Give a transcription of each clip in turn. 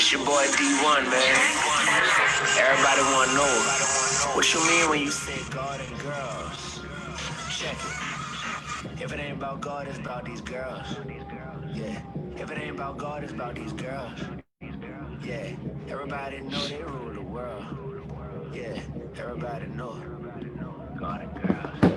It's your boy D1, man. Everybody wanna know what you mean when you say God and girls. Check it. If it ain't about God, it's about these girls. Yeah. If it ain't about God, it's about these girls. Yeah. Everybody know they rule the world. Yeah. Everybody know God and girls.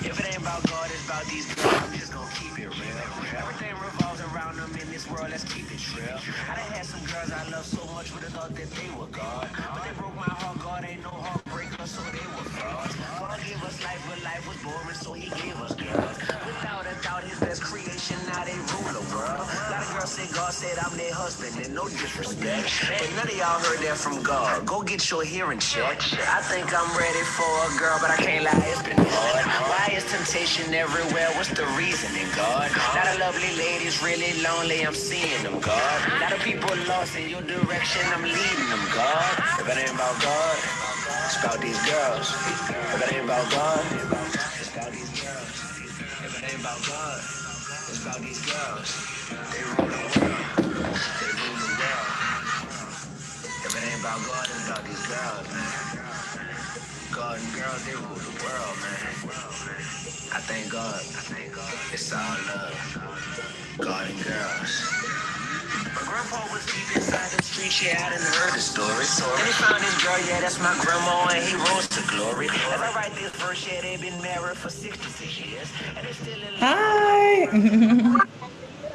If it ain't about God, it's about these girls. I'm just gonna keep it real. Everything revolves around them in this world. Let's keep it real. I done had some girls I love so much with the thought that they were God, but they broke my heart. God ain't no heartbreaker, so they were frauds. God gave us life, but life was boring, so He gave us girls. Without a doubt, His best creation. Now they rule the world. A lot of girls say God said I'm their husband, and no disrespect, but none of y'all heard that from God. Go get your hearing checked. I think I'm ready for a girl, but I can't lie, it's been hard. Why is temptation everywhere? What's the reasoning, God? A lot of lovely ladies really lonely, I'm seeing them, God. A lot of people lost in your direction, I'm leading them, God. If it ain't about God, it's about these girls. If it ain't about God, it's about these girls. If it ain't about God, it's about these girls. They rule the world. They rule the world. If it ain't about God, it's about these girls, man. God and girls, they rule the world, man. I thank God. It's all love. God and girls. My grandpa was deep inside the streets, yeah, I done heard the story. Then he found his girl, yeah, that's my grandma, and he rose to glory. As I write this verse, yeah, they've been married for 66 years, and they're still in love. Hi.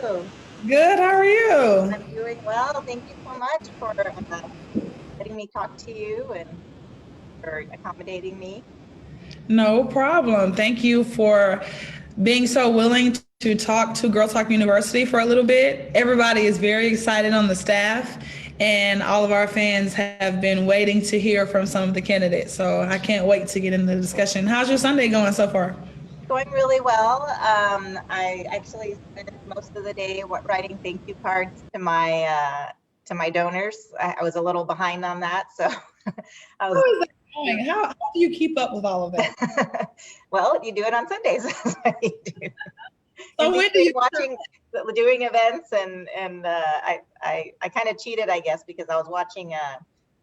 How are you? Good. How are you? I'm doing well. Thank you so much for letting me talk to you and for accommodating me. No problem. Thank you for being so willing to talk to Girl Talk University for a little bit. Everybody is very excited on the staff, and all of our fans have been waiting to hear from some of the candidates. So I can't wait to get into the discussion. How's your Sunday going so far? Going really well. I actually spent most of the day writing thank you cards to my donors. I was a little behind on that, so I was. How is that going? How do you keep up with all of that? Well, you do it on Sundays. That's what you do. So In when do between you? watching, doing events, and I kind of cheated, I guess, because I was watching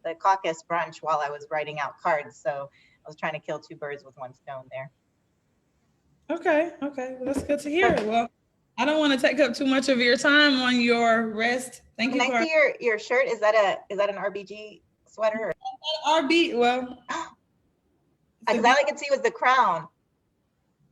the caucus brunch while I was writing out cards. So I was trying to kill two birds with one stone there. Okay. Well, that's good to hear. Well, I don't want to take up too much of your time on your rest. Thank Can you I for see your shirt? Is that an RBG sweater? RB. Well, Because all I could see was the crown.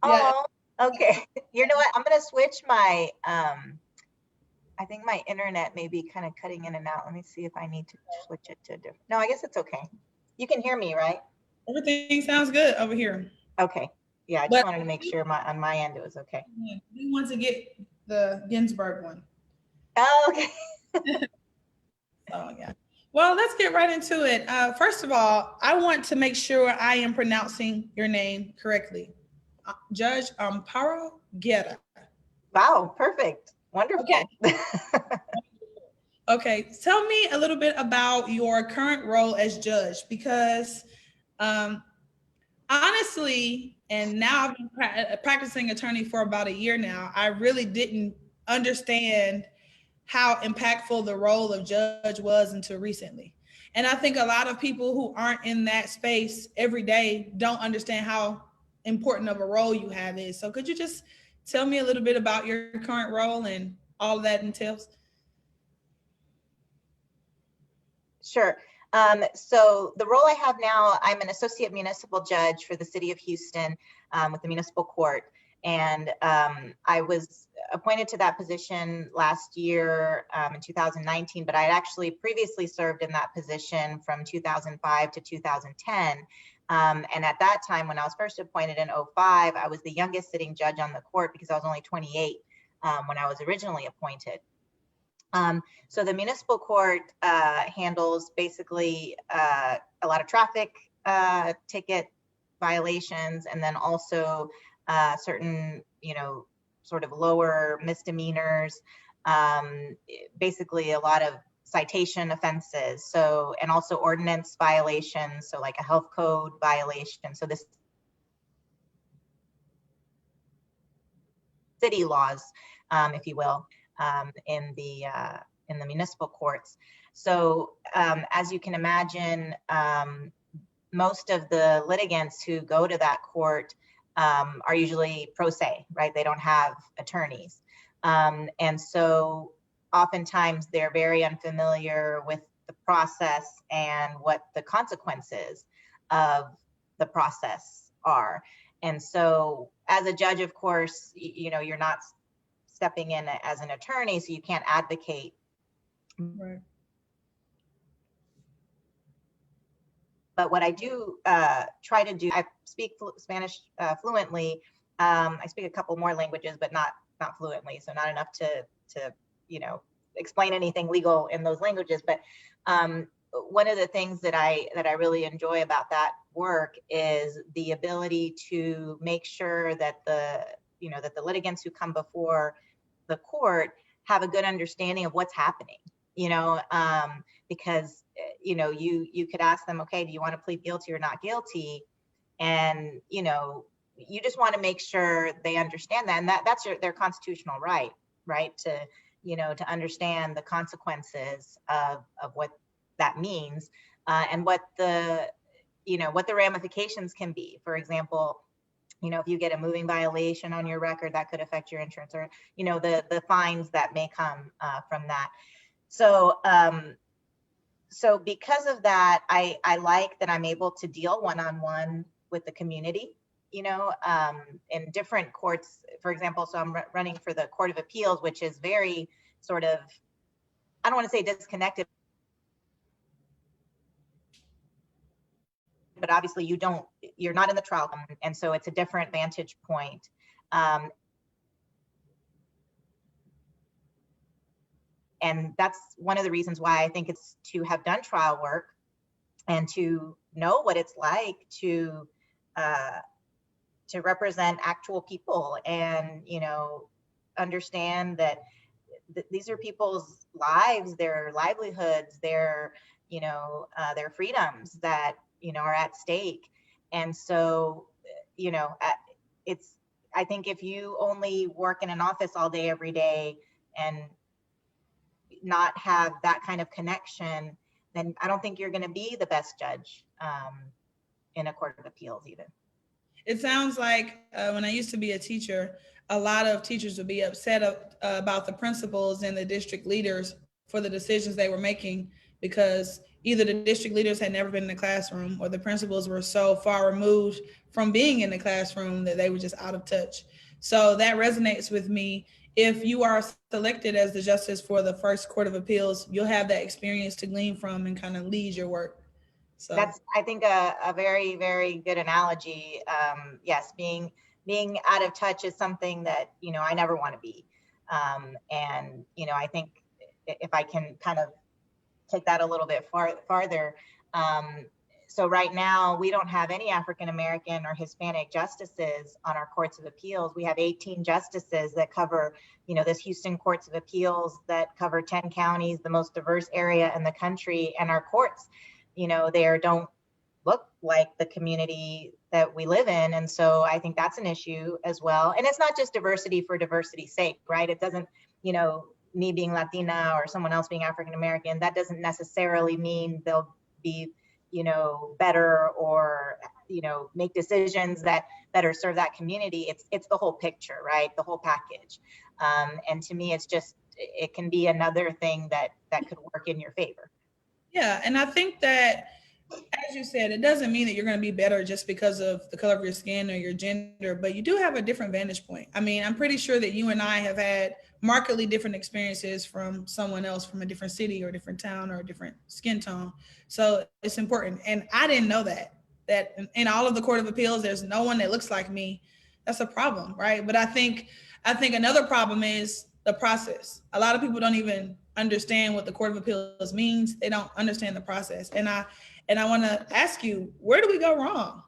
yeah. Oh, okay. You know what? I'm gonna switch my. I think my internet may be kind of cutting in and out. Let me see if I need to switch it to a different. No, I guess it's okay. You can hear me, right? Everything sounds good over here. Okay. Yeah, I just But wanted to make sure on my end it was okay. we want to get the Ginsburg one. Oh, okay. So, yeah. Well, let's get right into it. First of all, I want to make sure I am pronouncing your name correctly. Judge Amparo Guerra. Wow, perfect. Okay. Wonderful. Okay. Tell me a little bit about your current role as judge because um, honestly, and now I've been practicing attorney for about a year now, I really didn't understand how impactful the role of judge was until recently. And I think a lot of people who aren't in that space every day don't understand how important of a role you have is. So could you just tell me a little bit about your current role and all that entails? Sure. So the role I have now, I'm an associate municipal judge for the city of Houston with the municipal court. And I was appointed to that position last year in 2019, but I had actually previously served in that position from 2005 to 2010. And at that time, when I was first appointed in 2005, I was the youngest sitting judge on the court because I was only 28 when I was originally appointed. So the municipal court handles basically a lot of traffic ticket violations, and then also certain, sort of lower misdemeanors, basically a lot of citation offenses. So, and also ordinance violations. So like a health code violation. So this city laws, if you will, in the municipal courts. So as you can imagine, most of the litigants who go to that court are usually pro se, right? They don't have attorneys. And so oftentimes they're very unfamiliar with the process and what the consequences of the process are. And so as a judge, of course, you're not stepping in as an attorney, so you can't advocate. Right. But what I do try to do, I speak Spanish fluently. I speak a couple more languages, but not fluently, so not enough to explain anything legal in those languages. But one of the things that I really enjoy about that work is the ability to make sure that the litigants who come before the court have a good understanding of what's happening. Because you could ask them, okay, do you want to plead guilty or not guilty? And you just want to make sure they understand that, and that's their constitutional right to understand the consequences of what that means, and what the ramifications can be. For example, if you get a moving violation on your record, that could affect your insurance, or the fines that may come from that. So because of that, I like that I'm able to deal one-on-one with the community, in different courts. For example, so I'm running for the Court of Appeals, which is very sort of, I don't want to say disconnected, but obviously you're not in the trial, and so it's a different vantage point. And that's one of the reasons why I think it's to have done trial work and to know what it's like to represent actual people, and understand that these are people's lives, their livelihoods, their freedoms that are at stake. And so I think if you only work in an office all day every day and not have that kind of connection, then I don't think you're going to be the best judge in a court of appeals even. It sounds like when I used to be a teacher, a lot of teachers would be upset about the principals and the district leaders for the decisions they were making, because either the district leaders had never been in the classroom, or the principals were so far removed from being in the classroom that they were just out of touch. So that resonates with me. If you are selected as the justice for the first Court of Appeals, you'll have that experience to glean from and kind of lead your work. So that's, I think, a very, very good analogy. Yes, being out of touch is something that I never want to be. And I think if I can kind of take that a little bit farther. So right now we don't have any African American or Hispanic justices on our courts of appeals. We have 18 justices that cover, this Houston Courts of Appeals that cover 10 counties, the most diverse area in the country. And our courts, they don't look like the community that we live in. And so I think that's an issue as well. And it's not just diversity for diversity's sake, right? It doesn't, me being Latina or someone else being African American, that doesn't necessarily mean they'll be, better or, make decisions that better serve that community. It's the whole picture, right? The whole package. And to me, it can be another thing that could work in your favor. Yeah, and I think that, as you said, it doesn't mean that you're going to be better just because of the color of your skin or your gender, but you do have a different vantage point. I mean, I'm pretty sure that you and I have had markedly different experiences from someone else from a different city or a different town or a different skin tone. So it's important. And I didn't know that in all of the Court of Appeals, there's no one that looks like me. That's a problem, right? But I think another problem is the process. A lot of people don't even understand what the Court of Appeals means. They don't understand the process. And I want to ask you, where do we go wrong?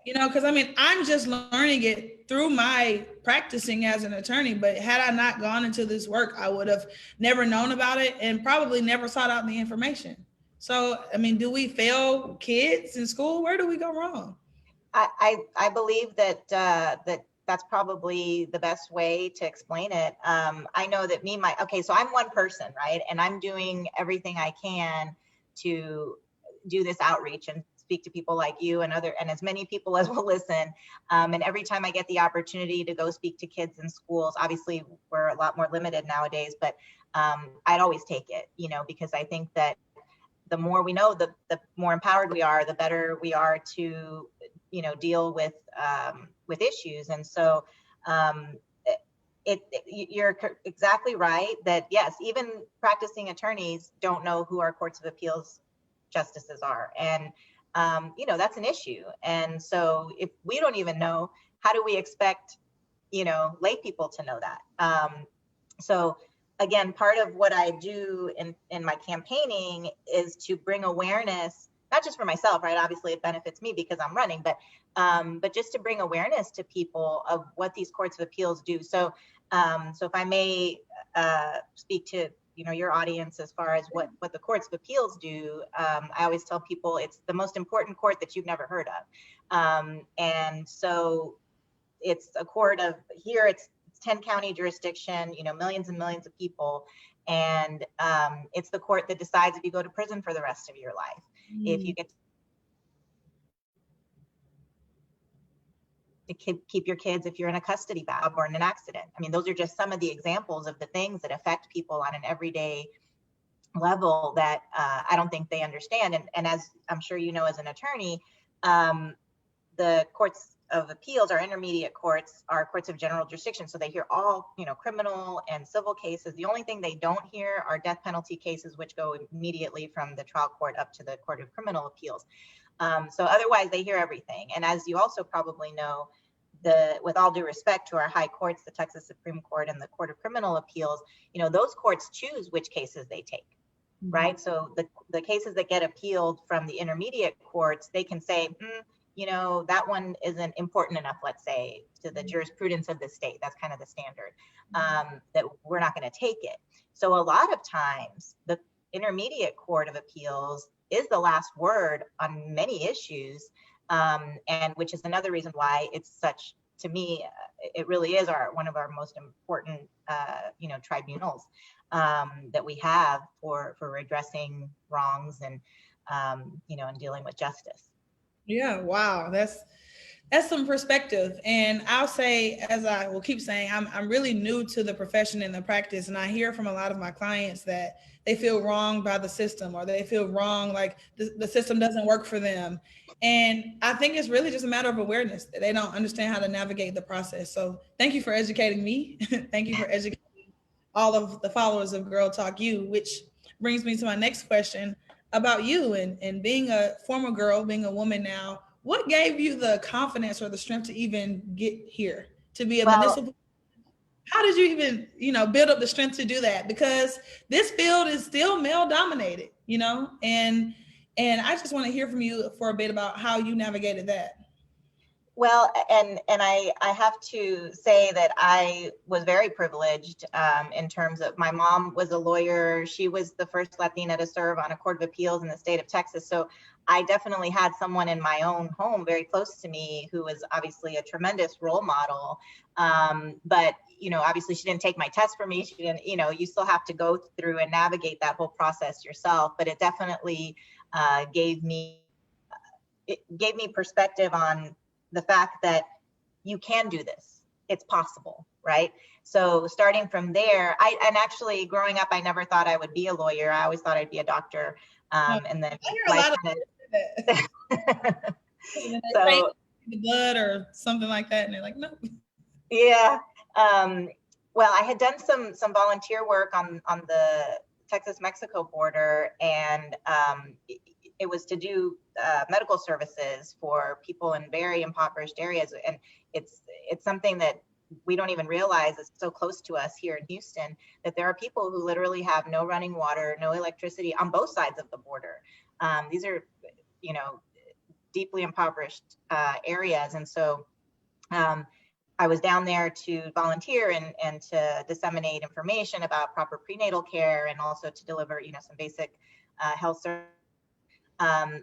Because I'm just learning it through my practicing as an attorney, but had I not gone into this work, I would have never known about it and probably never sought out the information. So, do we fail kids in school? Where do we go wrong? I believe that that's probably the best way to explain it. I know that okay, so I'm one person, right? And I'm doing everything I can to do this outreach and speak to people like you and as many people as will listen. And every time I get the opportunity to go speak to kids in schools, obviously we're a lot more limited nowadays, but I'd always take it, because I think that the more we know, the more empowered we are, the better we are to, deal with issues. And so you're exactly right that yes, even practicing attorneys don't know who our courts of appeals justices are. And, that's an issue. And so if we don't even know, how do we expect, lay people to know that? So again, part of what I do in my campaigning is to bring awareness, not just for myself, right? Obviously it benefits me because I'm running, but just to bring awareness to people of what these courts of appeals do. So if I may speak to, your audience as far as what the courts of appeals do, I always tell people it's the most important court that you've never heard of. And so it's a court of, here it's 10 county jurisdiction, millions and millions of people. And it's the court that decides if you go to prison for the rest of your life, if you get to keep your kids, if you're in a custody battle or in an accident. I mean, those are just some of the examples of the things that affect people on an everyday level that I don't think they understand. And as I'm sure you know, as an attorney, the courts of appeals, our intermediate courts, are courts of general jurisdiction. So they hear all, criminal and civil cases. The only thing they don't hear are death penalty cases, which go immediately from the trial court up to the Court of Criminal Appeals. So otherwise they hear everything. And as you also probably know, with all due respect to our high courts, the Texas Supreme Court and the Court of Criminal Appeals, those courts choose which cases they take, right? So the cases that get appealed from the intermediate courts, they can say, that one isn't important enough, let's say, to the jurisprudence of the state. That's kind of the standard, that we're not going to take it. So a lot of times the intermediate court of appeals is the last word on many issues, and which is another reason why it's such, to me, it really is one of our most important, tribunals that we have for redressing wrongs and, and dealing with justice. Yeah, wow, that's some perspective. And I'll say, as I will keep saying, I'm really new to the profession and the practice, and I hear from a lot of my clients that they feel wronged by the system, or they feel wrong, like the system doesn't work for them. And I think it's really just a matter of awareness that they don't understand how to navigate the process. So thank you for educating me. Thank you for educating all of the followers of Girl Talk U, which brings me to my next question about you and being a former girl, being a woman now. What gave you the confidence or the strength to even get here, to be a municipal? How did you even, build up the strength to do that? Because this field is still male dominated, and I just want to hear from you for a bit about how you navigated that. Well, and I have to say that I was very privileged in terms of, my mom was a lawyer. She was the first Latina to serve on a court of appeals in the state of Texas. So I definitely had someone in my own home very close to me who was obviously a tremendous role model. But, obviously she didn't take my test for me. She didn't, you still have to go through and navigate that whole process yourself. But it definitely gave me perspective on the fact that you can do this. It's possible, right? So starting from there, and actually growing up, I never thought I would be a lawyer. I always thought I'd be a doctor. And then I hear a lot of that. So the blood or something like that, and they're like, no. Yeah. Well, I had done some volunteer work on the Texas-Mexico border, and it was to do medical services for people in very impoverished areas. And it's something that we don't even realize is so close to us here in Houston, that there are people who literally have no running water, no electricity on both sides of the border. These are, deeply impoverished areas. And so I was down there to volunteer and to disseminate information about proper prenatal care, and also to deliver, some basic health services.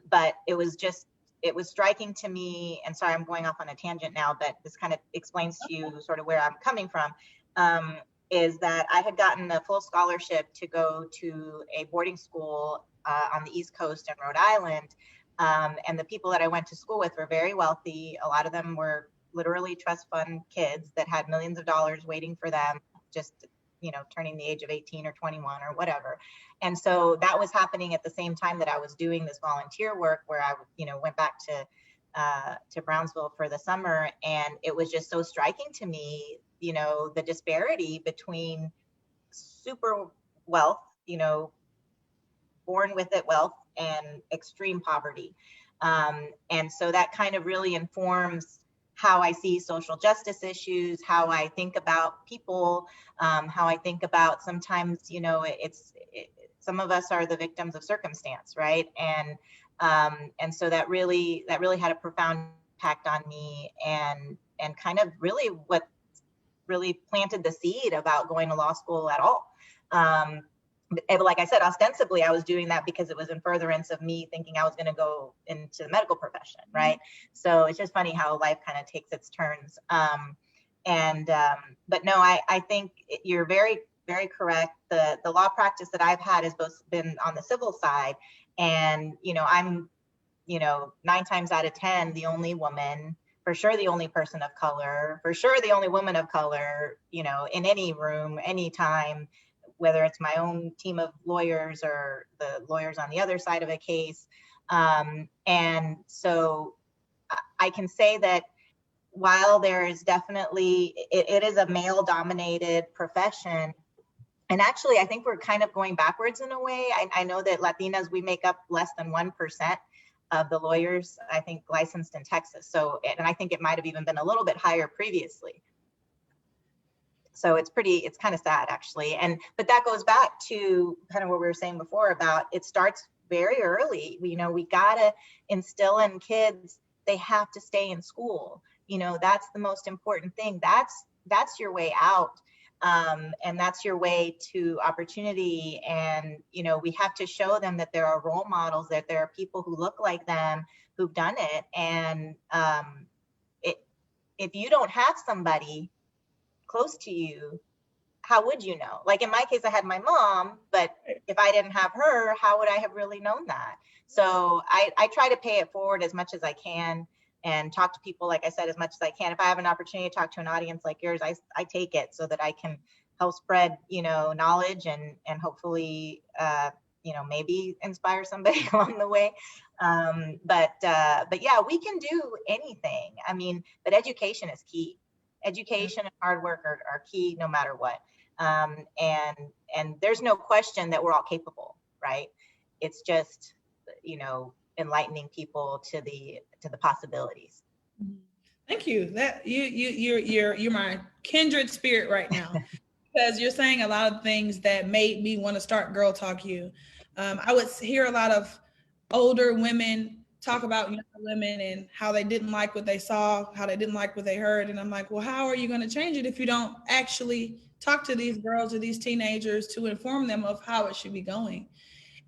But it was just it was striking to me, and sorry, I'm going off on a tangent now, but this kind of explains to you sort of where I'm coming from, is that I had gotten a full scholarship to go to a boarding school on the East Coast in Rhode Island. And the people that I went to school with were very wealthy. A lot of them were literally trust fund kids that had millions of dollars waiting for them, just, you know, turning the age of 18 or 21 or whatever. And so that was happening at the same time that I was doing this volunteer work, where I, you know, went back to Brownsville for the summer. And it was just so striking to me, you know, the disparity between super wealth, you know, born with it wealth, and extreme poverty. And so that kind of really informs how I see social justice issues, how I think about people, how I think about sometimes, you know, some of us are the victims of circumstance, right? And so that really had a profound impact on me, and kind of really what really planted the seed about going to law school at all. Like I said, ostensibly, I was doing that because it was in furtherance of me thinking I was going to go into the medical profession, right? So it's just funny how life kind of takes its turns. But no, I think you're very, very correct. The law practice that I've had has both been on the civil side, and, you know, I'm, you know, 9 times out of 10, the only woman, for sure the only person of color, for sure the only woman of color, you know, in any room, anytime, whether it's my own team of lawyers or the lawyers on the other side of a case. And so I can say that while there is definitely, it is a male dominated profession. And actually, I think we're kind of going backwards in a way. I know that Latinas, we make up less than 1% of the lawyers, I think, licensed in Texas. So, and I think it might have even been a little bit higher previously. So it's kind of sad, actually. But that goes back to kind of what we were saying before about it starts very early. You know, we gotta instill in kids, they have to stay in school. You know, that's the most important thing. That's your way out. And that's your way to opportunity. And, you know, we have to show them that there are role models, that there are people who look like them, who've done it. And if you don't have somebody close to you, how would you know? Like in my case, I had my mom, but if I didn't have her, how would I have really known that? So I try to pay it forward as much as I can and talk to people, like I said, as much as I can. If I have an opportunity to talk to an audience like yours, I take it so that I can help spread, you know, knowledge and hopefully, you know, maybe inspire somebody along the way. But yeah, we can do anything. I mean, but education is key. Education and hard work are key no matter what. And there's no question that we're all capable, right? It's just, you know, enlightening people to the possibilities. Thank you. That you're my kindred spirit right now, because you're saying a lot of things that made me want to start Girl Talk You. I would hear a lot of older women talk about younger women and how they didn't like what they saw, how they didn't like what they heard. And I'm like, well, how are you going to change it if you don't actually talk to these girls or these teenagers to inform them of how it should be going?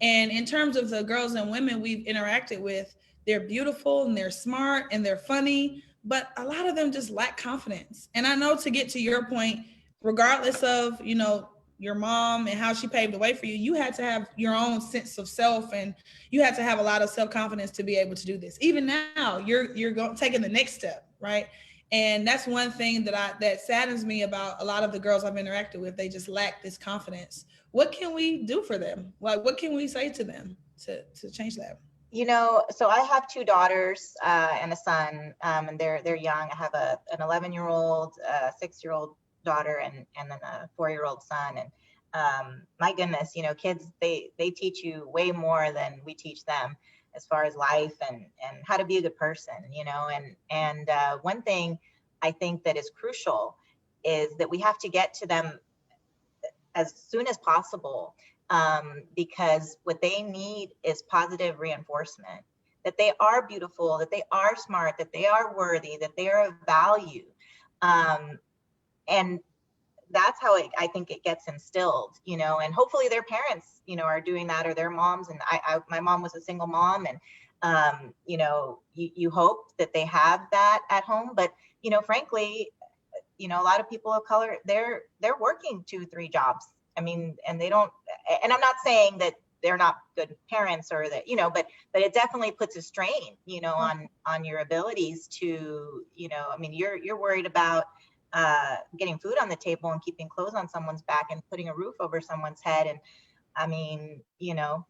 And in terms of the girls and women we've interacted with, they're beautiful and they're smart and they're funny, but a lot of them just lack confidence. And I know, to get to your point, regardless of, you know, your mom and how she paved the way for you, you had to have your own sense of self, and you had to have a lot of self-confidence to be able to do this. Even now, you're taking the next step, right? And that's one thing that saddens me about a lot of the girls I've interacted with. They just lack this confidence. What can we do for them? Like, what can we say to them to change that? You know, so I have 2 daughters and a son, and they're young. I have an 11-year-old, 6-year-old daughter, and then a 4-year-old son. And my goodness, you know, kids, they teach you way more than we teach them as far as life and how to be a good person, you know. And one thing I think that is crucial is that we have to get to them as soon as possible, because what they need is positive reinforcement, that they are beautiful, that they are smart, that they are worthy, that they are of value. And that's how I think it gets instilled, you know, and hopefully their parents, you know, are doing that, or their moms. And my mom was a single mom, and You know, you hope that they have that at home, but, you know, frankly, you know, a lot of people of color, they're working 2-3 jobs. I mean, and they don't, and I'm not saying that they're not good parents or that, you know, but it definitely puts a strain, you know, on your abilities to, you know, I mean, you're worried about getting food on the table and keeping clothes on someone's back and putting a roof over someone's head. And I mean, you know,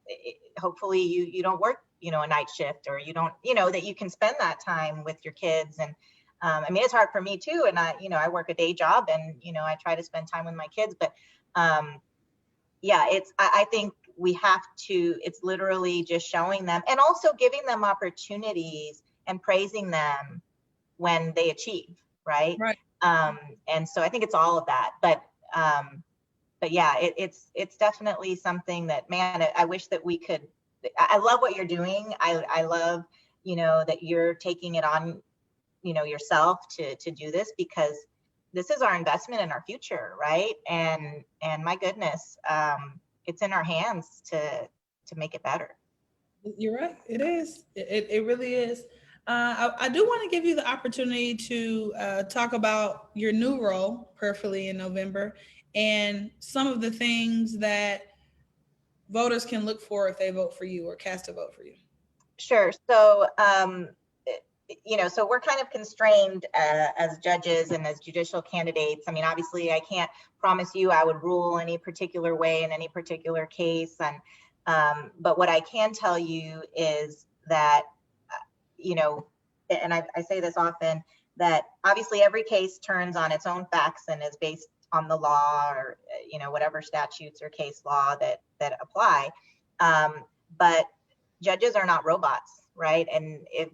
hopefully you don't work, you know, a night shift, or you don't, you know, that you can spend that time with your kids. And I mean, it's hard for me too. And I, you know, I work a day job, and, you know, I try to spend time with my kids, but yeah, I think we have to, it's literally just showing them, and also giving them opportunities and praising them when they achieve, right? Right. And so I think it's all of that, but yeah, it's definitely something that, man, I wish that we could, I love what you're doing. I love, you know, that you're taking it on, you know, yourself to do this, because this is our investment in our future, right? And my goodness, it's in our hands to make it better. You're right. It is. It really is. I do want to give you the opportunity to talk about your new role, Perfectly, in November, and some of the things that voters can look for if they vote for you or cast a vote for you. Sure. So, you know, so we're kind of constrained as judges and as judicial candidates. I mean, obviously, I can't promise you I would rule any particular way in any particular case. And but what I can tell you is that, you know, and I say this often, that obviously every case turns on its own facts and is based on the law, or, you know, whatever statutes or case law that apply. But judges are not robots, right? And if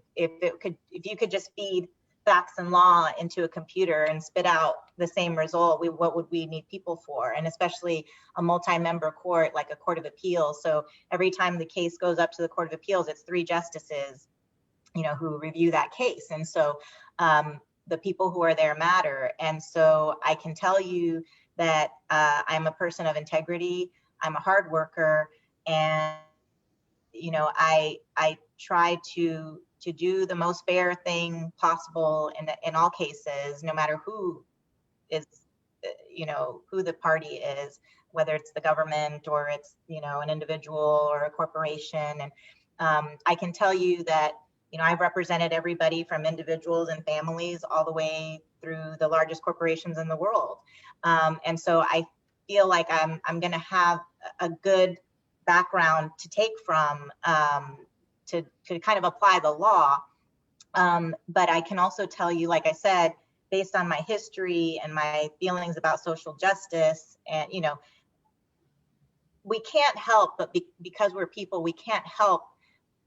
you could just feed facts and law into a computer and spit out the same result, what would we need people for? And especially a multi-member court like a court of appeals. So every time the case goes up to the court of appeals, it's 3 justices, you know, who review that case. And so the people who are there matter. And so I can tell you that I'm a person of integrity. I'm a hard worker, and, you know, I try to do the most fair thing possible in all cases, no matter who is, you know, who the party is, whether it's the government or it's, you know, an individual or a corporation. And I can tell you that, you know, I've represented everybody from individuals and families all the way through the largest corporations in the world. And so I feel like I'm going to have a good background to take from to kind of apply the law. But I can also tell you, like I said, based on my history and my feelings about social justice, and, you know, we can't help, but because we're people, we can't help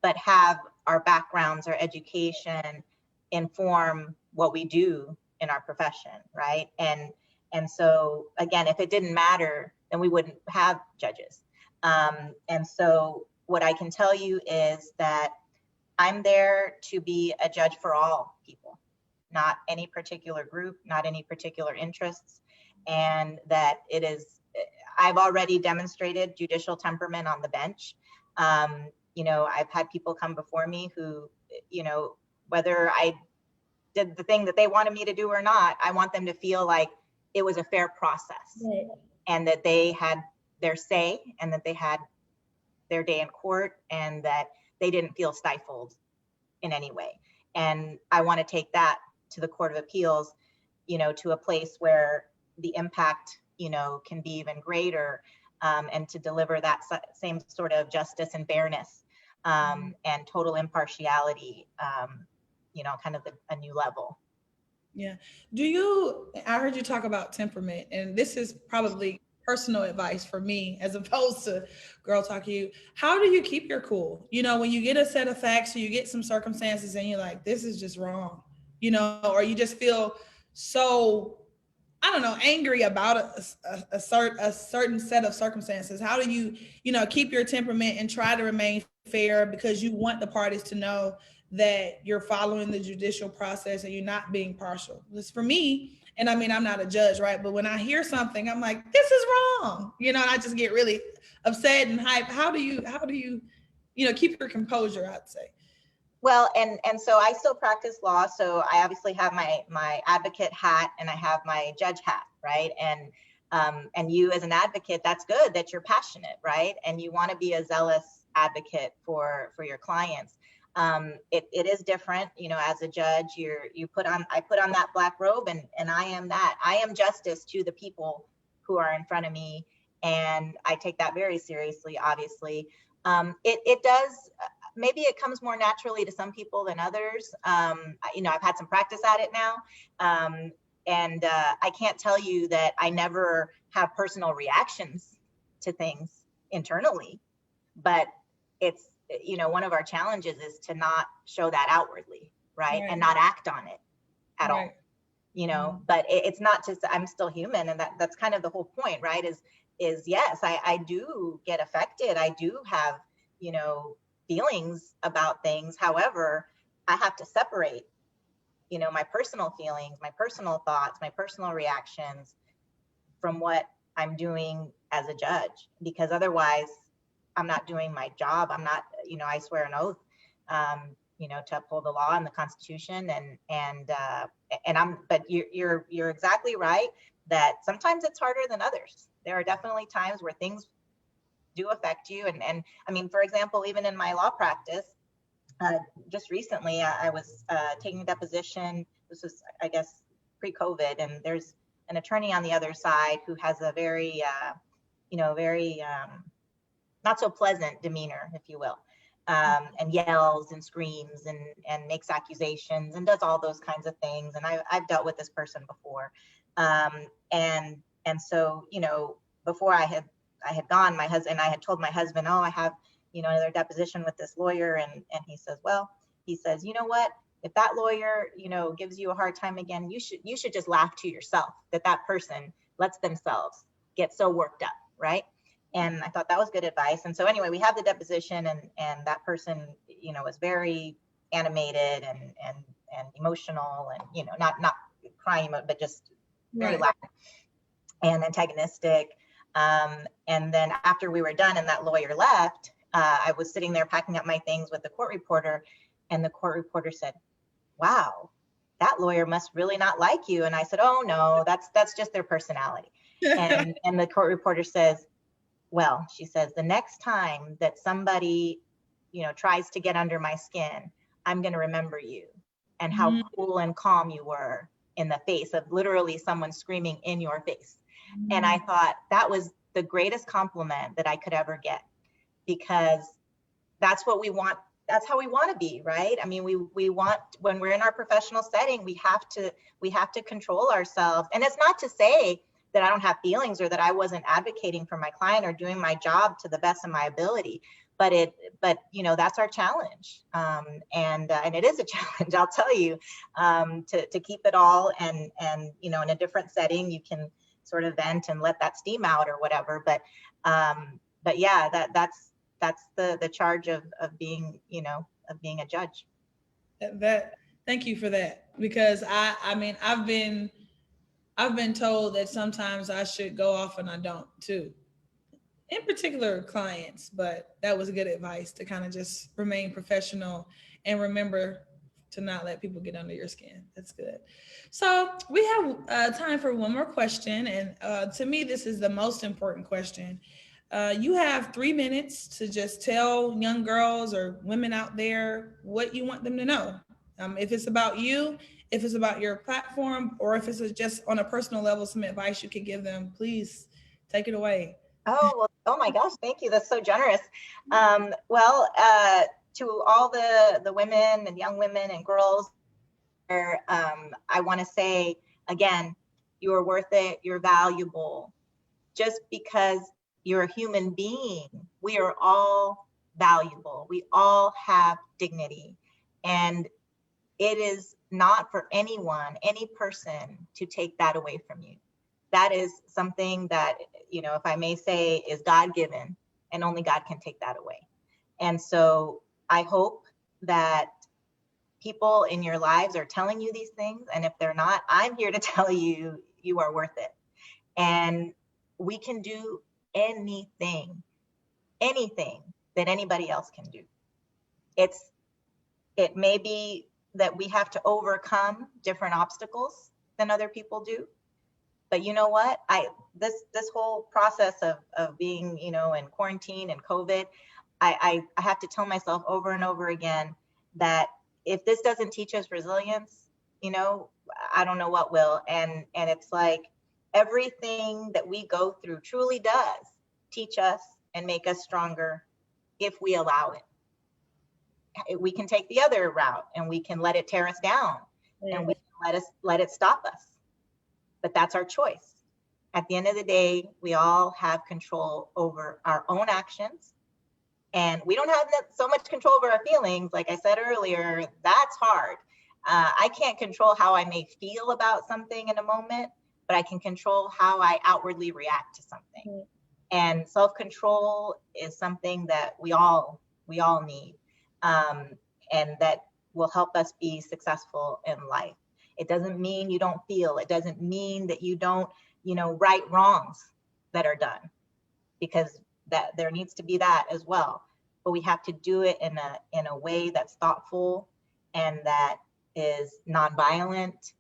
but have our backgrounds, our education inform what we do in our profession, right? And so again, if it didn't matter, then we wouldn't have judges. And so what I can tell you is that I'm there to be a judge for all people, not any particular group, not any particular interests, and that it is, I've already demonstrated judicial temperament on the bench. You know, I've had people come before me who, you know, whether I did the thing that they wanted me to do or not, I want them to feel like it was a fair process, right, and that they had their say, and that they had their day in court, and that they didn't feel stifled in any way. And I want to take that to the Court of Appeals, you know, to a place where the impact, you know, can be even greater, and to deliver that same sort of justice and fairness, and total impartiality, you know, kind of a new level. Yeah. I heard you talk about temperament, and this is probably personal advice for me as opposed to girl talk to you. How do you keep your cool? You know, when you get a set of facts or you get some circumstances and you're like, this is just wrong, you know, or you just feel so, I don't know, angry about a certain set of circumstances. How do you, you know, keep your temperament and try to remain fair, because you want the parties to know that you're following the judicial process and you're not being partial? This for me, and I mean, I'm not a judge, right? But when I hear something, I'm like, this is wrong, you know, and I just get really upset and hype. How do you, you know, keep your composure, I'd say? Well, and so I still practice law. So I obviously have my advocate hat and I have my judge hat, right? And you as an advocate, that's good that you're passionate, right? And you want to be a zealous advocate for your clients. It is different, you know, as a judge, I put on that black robe, and I am that. I am justice to the people who are in front of me, and I take that very seriously, obviously. It does, maybe it comes more naturally to some people than others. You know, I've had some practice at it now. And I can't tell you that I never have personal reactions to things internally, but it's, you know, one of our challenges is to not show that outwardly, right? And not act on it at all, you know. But it's not just, I'm still human, and that's kind of the whole point, right? Is yes, I do get affected. I do have, you know, feelings about things. However, I have to separate, you know, my personal feelings, my personal thoughts, my personal reactions from what I'm doing as a judge, because otherwise I'm not doing my job. I'm not, you know, I swear an oath, you know, to uphold the law and the Constitution, but you're exactly right that sometimes it's harder than others. There are definitely times where things do affect you. And I mean, for example, even in my law practice, just recently, I was taking a deposition. This was, I guess, pre-COVID, and there's an attorney on the other side who has a very, you know, very not so pleasant demeanor, if you will, and yells and screams and makes accusations and does all those kinds of things. And I've dealt with this person before, and so, you know, before I had gone, my husband, I had told my husband, oh, I have, you know, another deposition with this lawyer. And he says, well, he says, you know what, if that lawyer, you know, gives you a hard time again, you should just laugh to yourself that person lets themselves get so worked up, right? And I thought that was good advice. And so anyway, we have the deposition, and that person, you know, was very animated and emotional, and, you know, not crying, but just very loud and antagonistic. And then after we were done and that lawyer left, I was sitting there packing up my things with the court reporter, and the court reporter said, wow, that lawyer must really not like you. And I said, oh no, that's just their personality. And the court reporter says, well, she says, the next time that somebody, you know, tries to get under my skin, I'm going to remember you and how cool and calm you were in the face of literally someone screaming in your face. And I thought that was the greatest compliment that I could ever get, because that's what we want. That's how we want to be, right? I mean, we want, when we're in our professional setting, we have to control ourselves. And it's not to say that I don't have feelings or that I wasn't advocating for my client or doing my job to the best of my ability, but you know, that's our challenge. And it is a challenge, I'll tell you, to keep it all, and you know, in a different setting, you can sort of vent and let that steam out or whatever. But yeah, that's the charge of being, you know, of being a judge. Thank you for that, because I mean, I've been told that sometimes I should go off, and I don't too, in particular clients, but that was good advice to kind of just remain professional and remember to not let people get under your skin. That's good. So we have time for one more question. And to me, this is the most important question. You have 3 minutes to just tell young girls or women out there what you want them to know. If it's about you, if it's about your platform, or if it's just on a personal level, some advice you could give them, please take it away. Oh, well, oh my gosh, thank you. That's so generous. Well, to all the women and young women and girls, I want to say, again, you're worth it. You're valuable. Just because you're a human being, we are all valuable. We all have dignity. And it is not for anyone, any person, to take that away from you. That is something that, you know, if I may say, is God-given, and only God can take that away. And so I hope that people in your lives are telling you these things. And if they're not, I'm here to tell you, you are worth it. And we can do anything that anybody else can do. It's It may be that we have to overcome different obstacles than other people do. But you know what? This whole process of being, you know, in quarantine and COVID, I have to tell myself over and over again that if this doesn't teach us resilience, you know, I don't know what will. And it's like everything that we go through truly does teach us and make us stronger if we allow it. We can take the other route and we can let it tear us down, and we can let it stop us. But that's our choice. At the end of the day, we all have control over our own actions, and we don't have so much control over our feelings. Like I said earlier, that's hard. I can't control how I may feel about something in a moment, but I can control how I outwardly react to something. And self-control is something that we all need. And that will help us be successful in life. It doesn't mean you don't feel. It doesn't mean that you don't, you know, right wrongs that are done, because that there needs to be that as well. But we have to do it in a way that's thoughtful and that is nonviolent,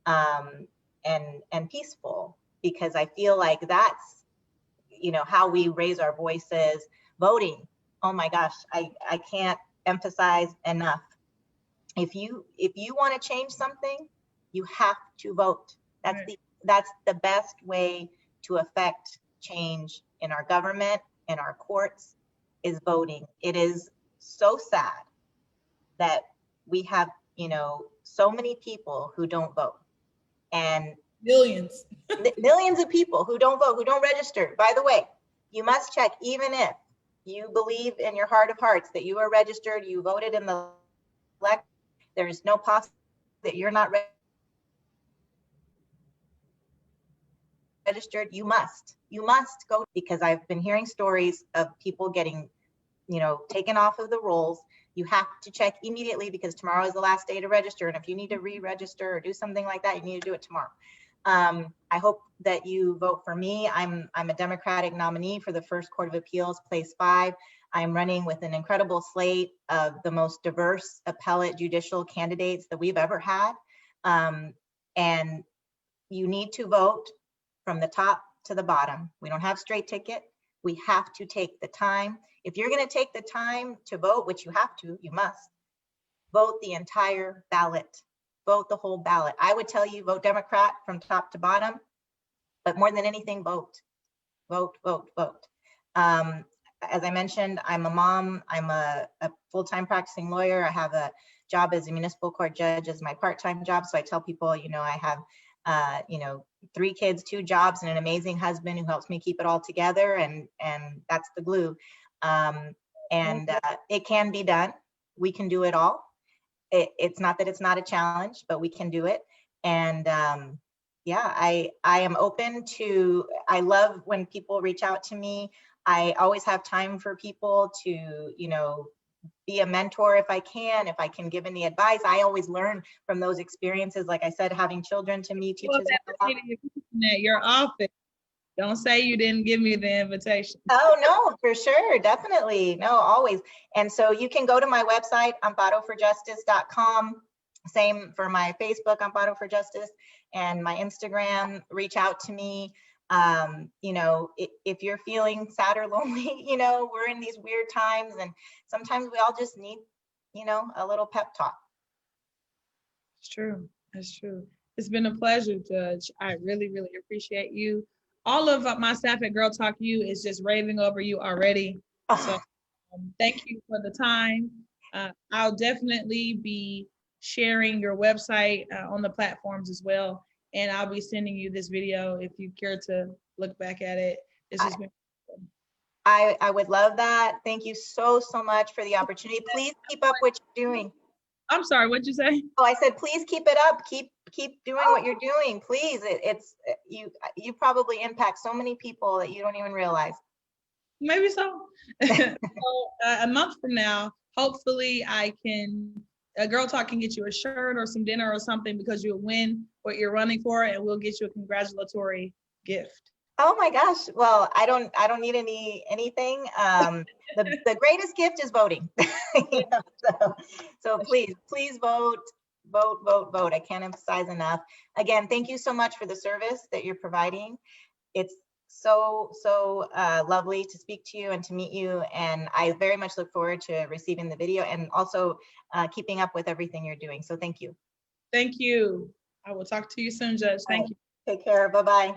and peaceful, because I feel like that's, you know, how we raise our voices. Voting. Oh my gosh, I can't emphasize enough. If you want to change something, you have to vote. That's the best way to affect change in our government, in our courts, is voting. It is so sad that we have, you know, so many people who don't vote, and millions of people who don't vote, who don't register. By the way, you must check, even if you believe in your heart of hearts that you are registered, you voted in the election, there is no possibility that you're not registered. You must go, because I've been hearing stories of people getting, you know, taken off of the rolls. You have to check immediately, because tomorrow is the last day to register. And if you need to re-register or do something like that, you need to do it tomorrow. I hope that you vote for me. I'm a Democratic nominee for the First Court of Appeals, place 5. I'm running with an incredible slate of the most diverse appellate judicial candidates that we've ever had. And you need to vote from the top to the bottom. We don't have straight ticket. We have to take the time. If you're going to take the time to vote, which you have to, you must, vote the entire ballot. Vote the whole ballot. I would tell you, vote Democrat from top to bottom, but more than anything, vote. Vote, vote, vote. As I mentioned, I'm a mom. I'm a full-time practicing lawyer. I have a job as a municipal court judge as my part-time job. So I tell people, you know, I have, you know, 3 kids, 2 jobs, and an amazing husband who helps me keep it all together. And that's the glue. It can be done. We can do it all. It's not that it's not a challenge, but we can do it. And yeah, I am open to, I love when people reach out to me. I always have time for people to, you know, be a mentor if I can give any advice. I always learn from those experiences. Like I said, having children to me teaches me a lot. At your office. Don't say you didn't give me the invitation. Oh, no, for sure. Definitely. No, always. And so you can go to my website, amparoforjustice.com. Same for my Facebook, Amparo for Justice, and my Instagram. Reach out to me. You know, if you're feeling sad or lonely, you know, we're in these weird times, and sometimes we all just need, you know, a little pep talk. It's true. It's true. It's been a pleasure, Judge. I really, really appreciate you. All of my staff at Girl Talk U is just raving over you already. So thank you for the time. I'll definitely be sharing your website on the platforms as well. And I'll be sending you this video if you care to look back at it. It's just been I would love that. Thank you so much for the opportunity. Please keep up what you're doing. I'm sorry, what'd you say? Oh, I said, please keep it up. Keep doing what you're doing. Please. It's you probably impact so many people that you don't even realize. Maybe so. So a month from now, hopefully I can, Girl Talk can get you a shirt or some dinner or something, because you'll win what you're running for, and we'll get you a congratulatory gift. Oh my gosh. Well, I don't need anything. The greatest gift is voting. You know, so please vote, vote. I can't emphasize enough. Again, thank you so much for the service that you're providing. It's so lovely to speak to you and to meet you, and I very much look forward to receiving the video and also keeping up with everything you're doing. So thank you. Thank you. I will talk to you soon, Judge. Thank you. Take care. Bye-bye.